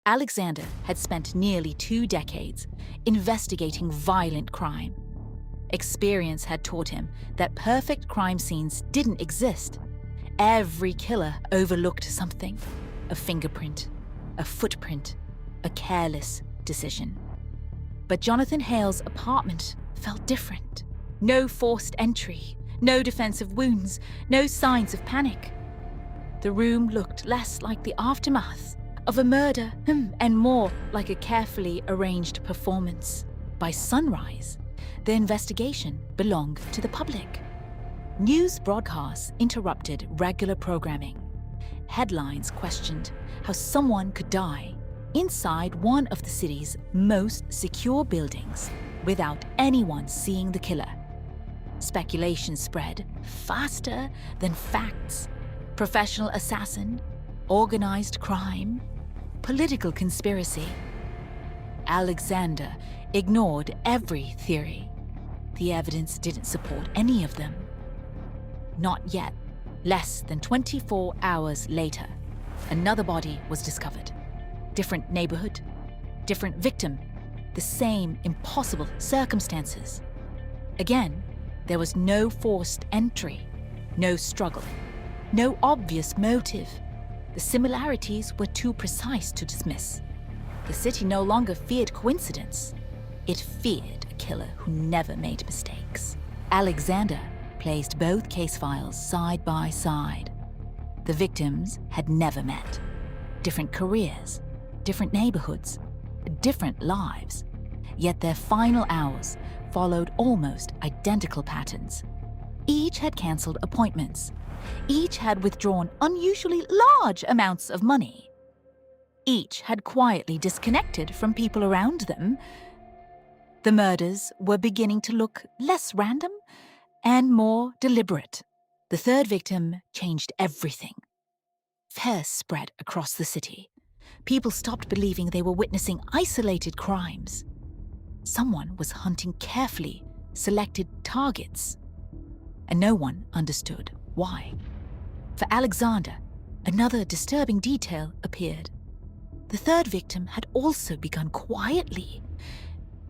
Alexander had spent nearly 2 decades investigating violent crime. Experience had taught him that perfect crime scenes didn't exist. Every killer overlooked something: a fingerprint, a footprint, a careless decision. But Jonathan Hale's apartment felt different. No forced entry, no defensive wounds, no signs of panic. The room looked less like the aftermath of a murder and more like a carefully arranged performance. By sunrise, the investigation belonged to the public. News broadcasts interrupted regular programming. Headlines questioned how someone could die inside one of the city's most secure buildings without anyone seeing the killer. Speculation spread faster than facts. Professional assassin, organized crime, political conspiracy. Alexander ignored every theory. The evidence didn't support any of them. Not yet. Less than 24 hours later, another body was discovered. Different neighborhood, different victim, the same impossible circumstances. Again, there was no forced entry, no struggle, no obvious motive. The similarities were too precise to dismiss. The city no longer feared coincidence. It feared a killer who never made mistakes. Alexander placed both case files side by side. The victims had never met. Different careers, different neighborhoods, different lives. Yet their final hours followed almost identical patterns. Each had cancelled appointments. Each had withdrawn unusually large amounts of money. Each had quietly disconnected from people around them. The murders were beginning to look less random and more deliberate. The third victim changed everything. Fear spread across the city. People stopped believing they were witnessing isolated crimes. Someone was hunting carefully selected targets, and no one understood why. For Alexander, another disturbing detail appeared. The third victim had also begun quietly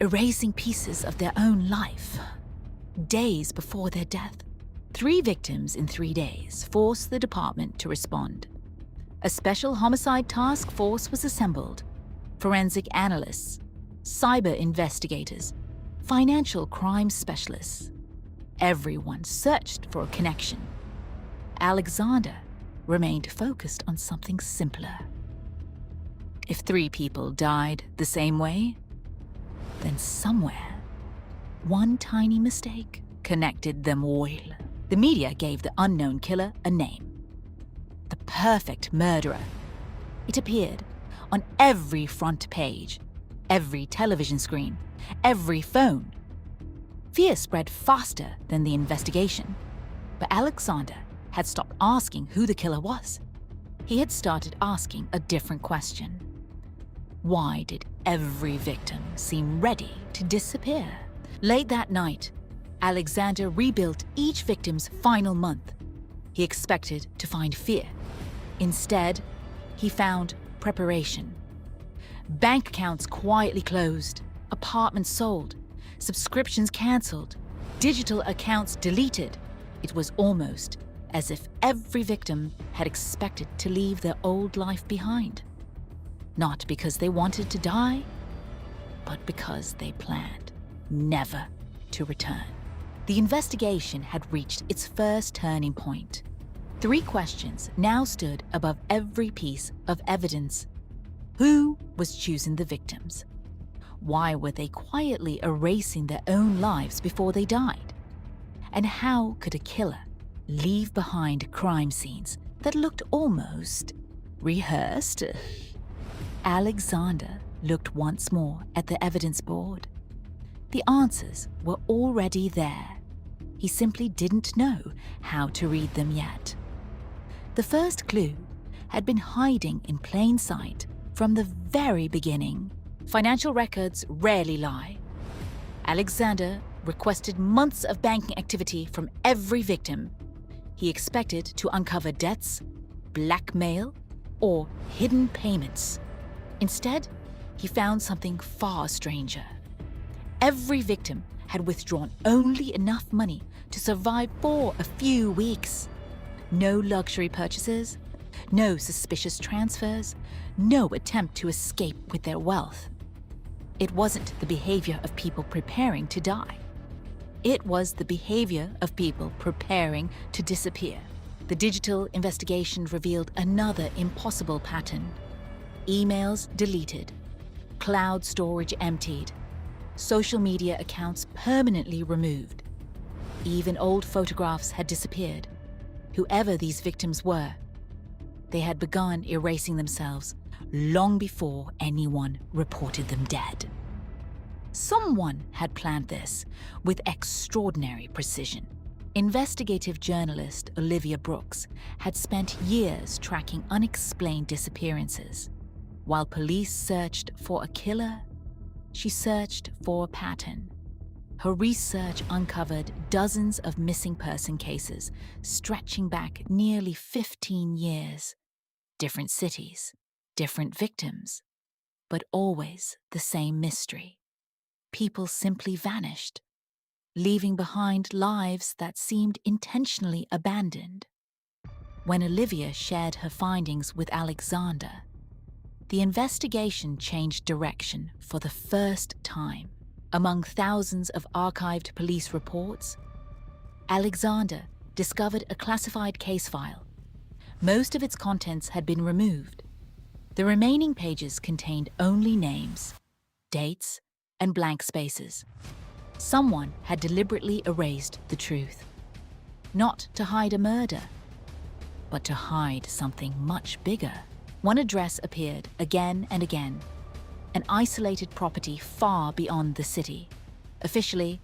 erasing pieces of their own life. Days before their death, 3 victims in 3 days forced the department to respond. A special homicide task force was assembled. Forensic analysts, cyber investigators, financial crime specialists. Everyone searched for a connection. Alexander remained focused on something simpler. If 3 people died the same way, then somewhere, one tiny mistake connected them all. The media gave the unknown killer a name: the perfect murderer. It appeared on every front page, every television screen, every phone. Fear spread faster than the investigation, but Alexander had stopped asking who the killer was. He had started asking a different question. Why did every victim seem ready to disappear? Late that night, Alexander rebuilt each victim's final month. He expected to find fear. Instead, he found preparation. Bank accounts quietly closed, apartments sold, subscriptions cancelled, digital accounts deleted. It was almost as if every victim had expected to leave their old life behind. Not because they wanted to die, but because they planned never to return. The investigation had reached its first turning point. 3 questions now stood above every piece of evidence. Who was choosing the victims? Why were they quietly erasing their own lives before they died? And how could a killer leave behind crime scenes that looked almost rehearsed? Alexander looked once more at the evidence board. The answers were already there. He simply didn't know how to read them yet. The first clue had been hiding in plain sight from the very beginning. Financial records rarely lie. Alexander requested months of banking activity from every victim. He expected to uncover debts, blackmail, or hidden payments. Instead, he found something far stranger. Every victim had withdrawn only enough money to survive for a few weeks. No luxury purchases, no suspicious transfers, no attempt to escape with their wealth. It wasn't the behavior of people preparing to die. It was the behavior of people preparing to disappear. The digital investigation revealed another impossible pattern. Emails deleted, cloud storage emptied, social media accounts permanently removed. Even old photographs had disappeared. Whoever these victims were, they had begun erasing themselves long before anyone reported them dead. Someone had planned this with extraordinary precision. Investigative journalist Olivia Brooks had spent years tracking unexplained disappearances. While police searched for a killer, she searched for a pattern. Her research uncovered dozens of missing person cases stretching back nearly 15 years. Different cities, different victims, but always the same mystery. People simply vanished, leaving behind lives that seemed intentionally abandoned. When Olivia shared her findings with Alexander, the investigation changed direction for the first time. Among thousands of archived police reports, Alexander discovered a classified case file. Most of its contents had been removed. The remaining pages contained only names, dates, and blank spaces. Someone had deliberately erased the truth, not to hide a murder, but to hide something much bigger. One address appeared again and again, an isolated property far beyond the city. Officially,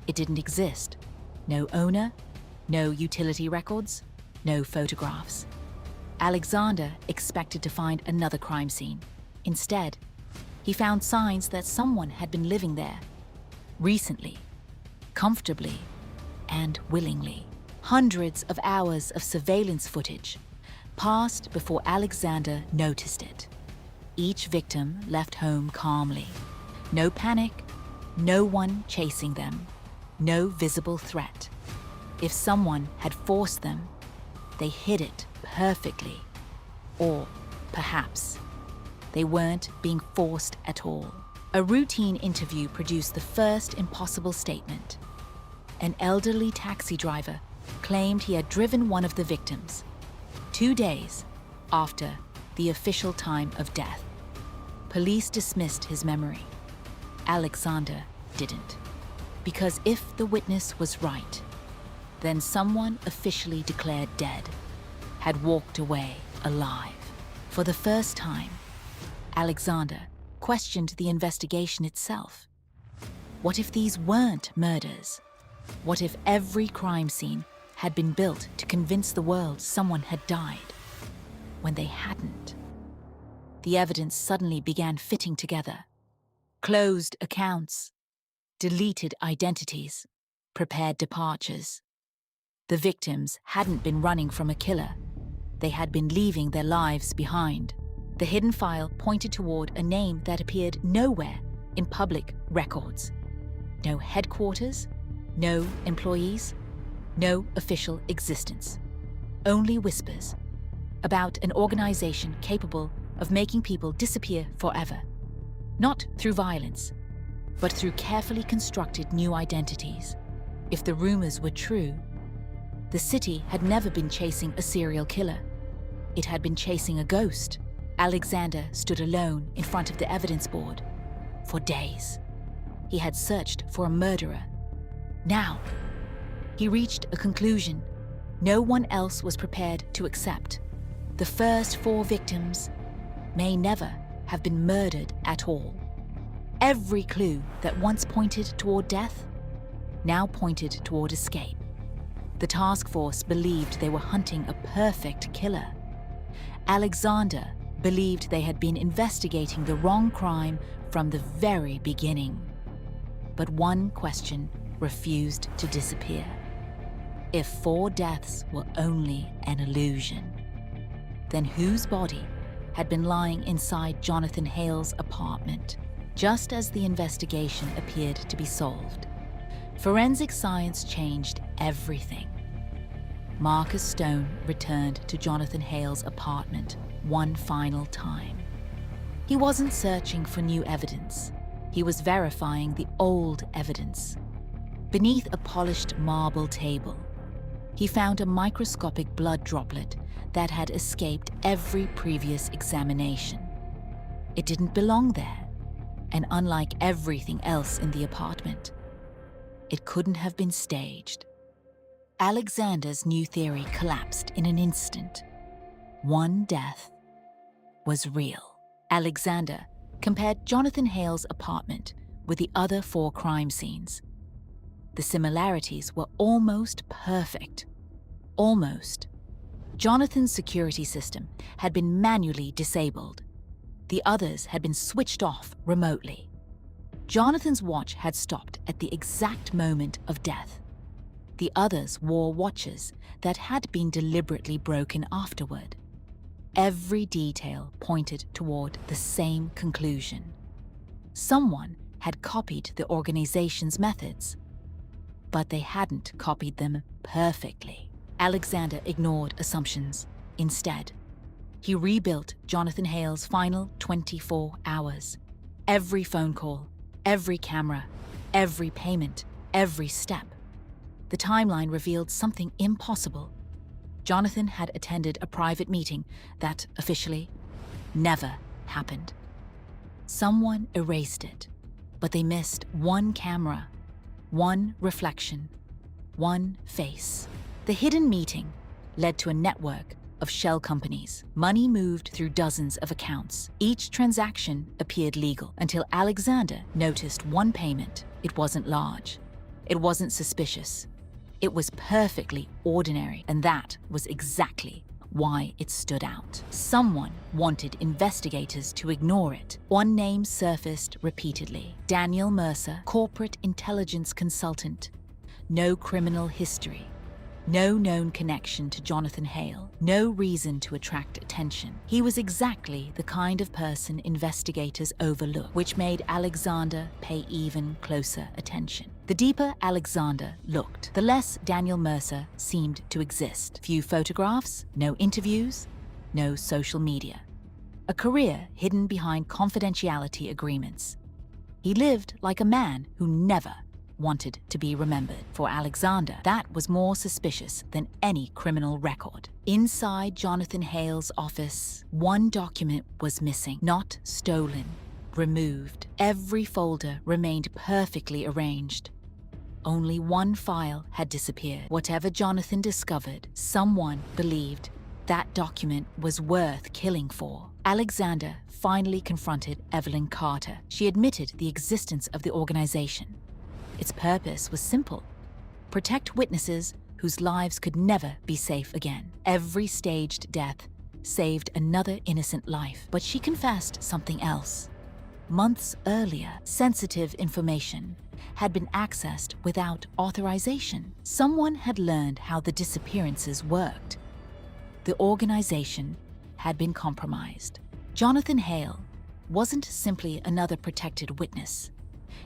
it didn't exist. No owner, no utility records, no photographs. Alexander expected to find another crime scene. Instead, he found signs that someone had been living there, recently, comfortably, and willingly. Hundreds of hours of surveillance footage passed before Alexander noticed it. Each victim left home calmly. No panic, no one chasing them, no visible threat. If someone had forced them, they hid it perfectly. Or perhaps they weren't being forced at all. A routine interview produced the first impossible statement. An elderly taxi driver claimed he had driven one of the victims 2 days after the official time of death. Police dismissed his memory. Alexander didn't. Because if the witness was right, then someone officially declared dead had walked away alive. For the first time, Alexander questioned the investigation itself. What if these weren't murders? What if every crime scene had been built to convince the world someone had died when they hadn't? The evidence suddenly began fitting together. Closed accounts, deleted identities, prepared departures. The victims hadn't been running from a killer. They had been leaving their lives behind. The hidden file pointed toward a name that appeared nowhere in public records. No headquarters, no employees, no official existence. Only whispers about an organization capable of making people disappear forever. Not through violence, but through carefully constructed new identities. If the rumors were true, the city had never been chasing a serial killer. It had been chasing a ghost. Alexander stood alone in front of the evidence board. For days, he had searched for a murderer. Now, he reached a conclusion no one else was prepared to accept. The first 4 victims may never have been murdered at all. Every clue that once pointed toward death now pointed toward escape. The task force believed they were hunting a perfect killer. Alexander believed they had been investigating the wrong crime from the very beginning. But one question refused to disappear. If 4 deaths were only an illusion, then whose body had been lying inside Jonathan Hale's apartment, just as the investigation appeared to be solved. Forensic science changed everything. Marcus Stone returned to Jonathan Hale's apartment one final time. He wasn't searching for new evidence. He was verifying the old evidence. Beneath a polished marble table, he found a microscopic blood droplet that had escaped every previous examination. It didn't belong there, and unlike everything else in the apartment, it couldn't have been staged. Alexander's new theory collapsed in an instant. One death was real. Alexander compared Jonathan Hale's apartment with the other 4 crime scenes. The similarities were almost perfect. Almost. Jonathan's security system had been manually disabled. The others had been switched off remotely. Jonathan's watch had stopped at the exact moment of death. The others wore watches that had been deliberately broken afterward. Every detail pointed toward the same conclusion. Someone had copied the organization's methods, but they hadn't copied them perfectly. Alexander ignored assumptions. Instead, he rebuilt Jonathan Hale's final 24 hours. Every phone call, every camera, every payment, every step. The timeline revealed something impossible. Jonathan had attended a private meeting that officially never happened. Someone erased it, but they missed one camera, one reflection, one face. The hidden meeting led to a network of shell companies. Money moved through dozens of accounts. Each transaction appeared legal until Alexander noticed one payment. It wasn't large. It wasn't suspicious. It was perfectly ordinary, and that was exactly why it stood out. Someone wanted investigators to ignore it. One name surfaced repeatedly: Daniel Mercer, corporate intelligence consultant. No criminal history. No known connection to Jonathan Hale. No reason to attract attention. He was exactly the kind of person investigators overlook, which made Alexander pay even closer attention. The deeper Alexander looked, the less Daniel Mercer seemed to exist. Few photographs, no interviews, no social media. A career hidden behind confidentiality agreements. He lived like a man who never wanted to be remembered. For Alexander, that was more suspicious than any criminal record. Inside Jonathan Hale's office, one document was missing, not stolen, removed. Every folder remained perfectly arranged. Only one file had disappeared. Whatever Jonathan discovered, someone believed that document was worth killing for. Alexander finally confronted Evelyn Carter. She admitted the existence of the organization. Its purpose was simple: protect witnesses whose lives could never be safe again. Every staged death saved another innocent life. But she confessed something else. Months earlier, sensitive information had been accessed without authorization. Someone had learned how the disappearances worked. The organization had been compromised. Jonathan Hale wasn't simply another protected witness.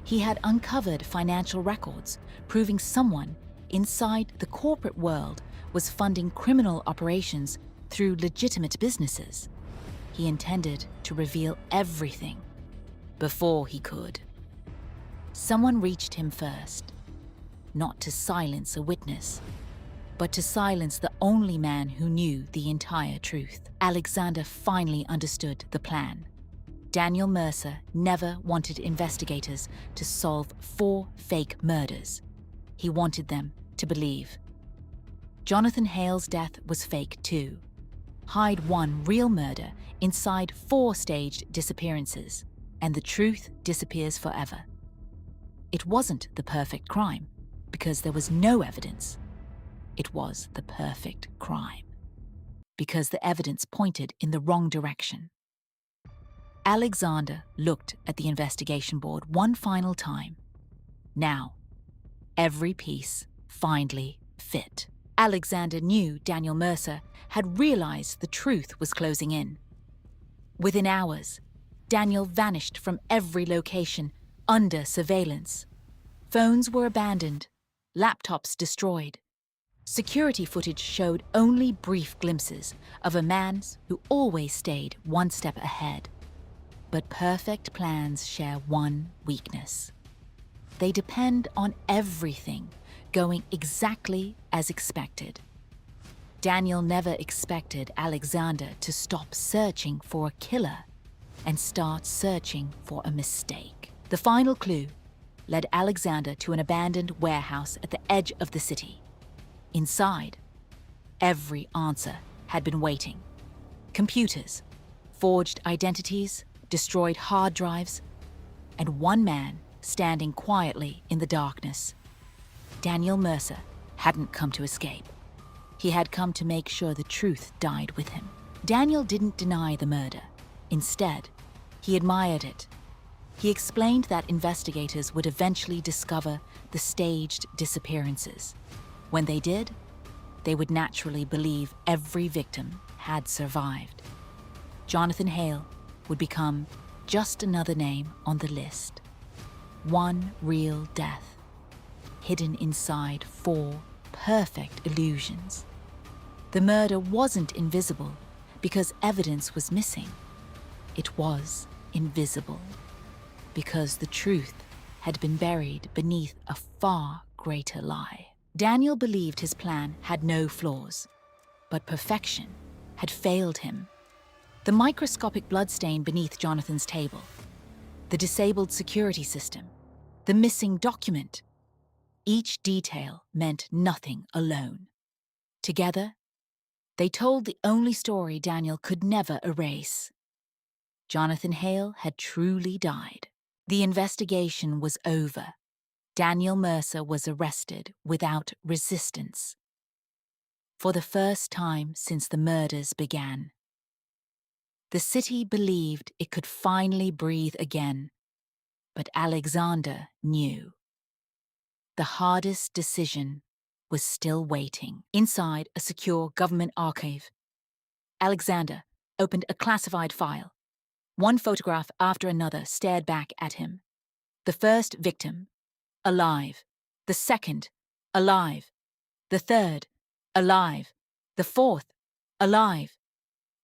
He had uncovered financial records proving someone inside the corporate world was funding criminal operations through legitimate businesses. He intended to reveal everything before he could. Someone reached him first, not to silence a witness, but to silence the only man who knew the entire truth. Alexander finally understood the plan. Daniel Mercer never wanted investigators to solve 4 fake murders. He wanted them to believe. Jonathan Hale's death was fake too. Hide one real murder inside 4 staged disappearances, and the truth disappears forever. It wasn't the perfect crime, because there was no evidence. It was the perfect crime, because the evidence pointed in the wrong direction. Alexander looked at the investigation board one final time. Now, every piece finally fit. Alexander knew Daniel Mercer had realized the truth was closing in. Within hours, Daniel vanished from every location under surveillance. Phones were abandoned, laptops destroyed. Security footage showed only brief glimpses of a man who always stayed one step ahead. But perfect plans share one weakness. They depend on everything going exactly as expected. Daniel never expected Alexander to stop searching for a killer and start searching for a mistake. The final clue led Alexander to an abandoned warehouse at the edge of the city. Inside, every answer had been waiting. Computers, forged identities, destroyed hard drives, and one man standing quietly in the darkness. Daniel Mercer hadn't come to escape. He had come to make sure the truth died with him. Daniel didn't deny the murder. Instead, he admired it. He explained that investigators would eventually discover the staged disappearances. When they did, they would naturally believe every victim had survived. Jonathan Hale would become just another name on the list. One real death, hidden inside 4 perfect illusions. The murder wasn't invisible because evidence was missing. It was invisible because the truth had been buried beneath a far greater lie. Daniel believed his plan had no flaws, but perfection had failed him. The microscopic bloodstain beneath Jonathan's table, the disabled security system, the missing document. Each detail meant nothing alone. Together, they told the only story Daniel could never erase. Jonathan Hale had truly died. The investigation was over. Daniel Mercer was arrested without resistance. For the first time since the murders began. The city believed it could finally breathe again, but Alexander knew. The hardest decision was still waiting. Inside a secure government archive, Alexander opened a classified file. One photograph after another stared back at him. The first victim, alive. The second, alive. The third, alive. The fourth, alive.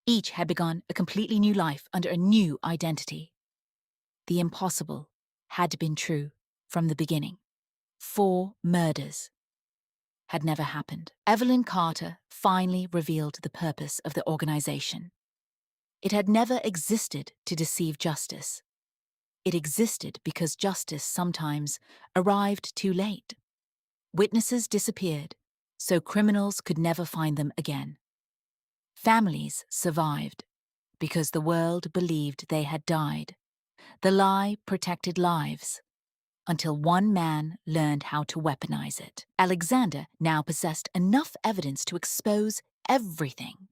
Each had begun a completely new life under a new identity. The impossible had been true from the beginning. 4 murders had never happened. Evelyn Carter finally revealed the purpose of the organization. It had never existed to deceive justice. It existed because justice sometimes arrived too late. Witnesses disappeared, so criminals could never find them again. Families survived because the world believed they had died. The lie protected lives until one man learned how to weaponize it. Alexander now possessed enough evidence to expose everything.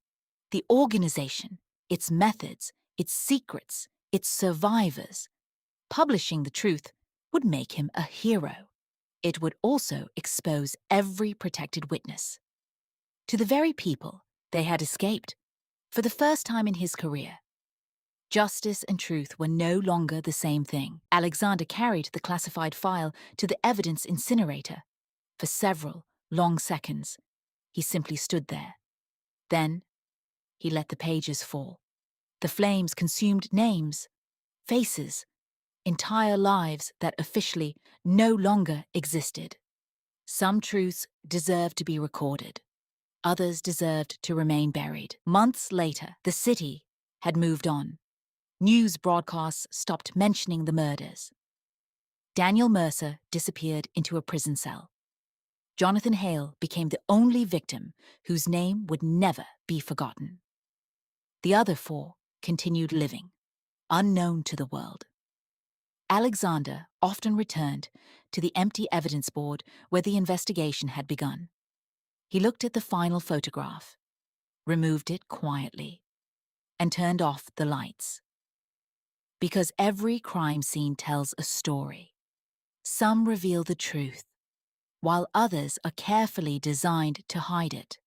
The organization, its methods, its secrets, its survivors. Publishing the truth would make him a hero. It would also expose every protected witness. To the very people they had escaped. For the first time in his career, justice and truth were no longer the same thing. Alexander carried the classified file to the evidence incinerator. For several long seconds, he simply stood there. Then, he let the pages fall. The flames consumed names, faces, entire lives that officially no longer existed. Some truths deserved to be recorded. Others deserved to remain buried. Months later, the city had moved on. News broadcasts stopped mentioning the murders. Daniel Mercer disappeared into a prison cell. Jonathan Hale became the only victim whose name would never be forgotten. The other 4 continued living, unknown to the world. Alexander often returned to the empty evidence board where the investigation had begun. He looked at the final photograph, removed it quietly, and turned off the lights. Because every crime scene tells a story. Some reveal the truth, while others are carefully designed to hide it.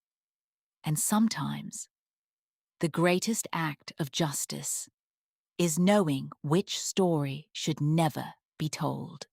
And sometimes, the greatest act of justice is knowing which story should never be told.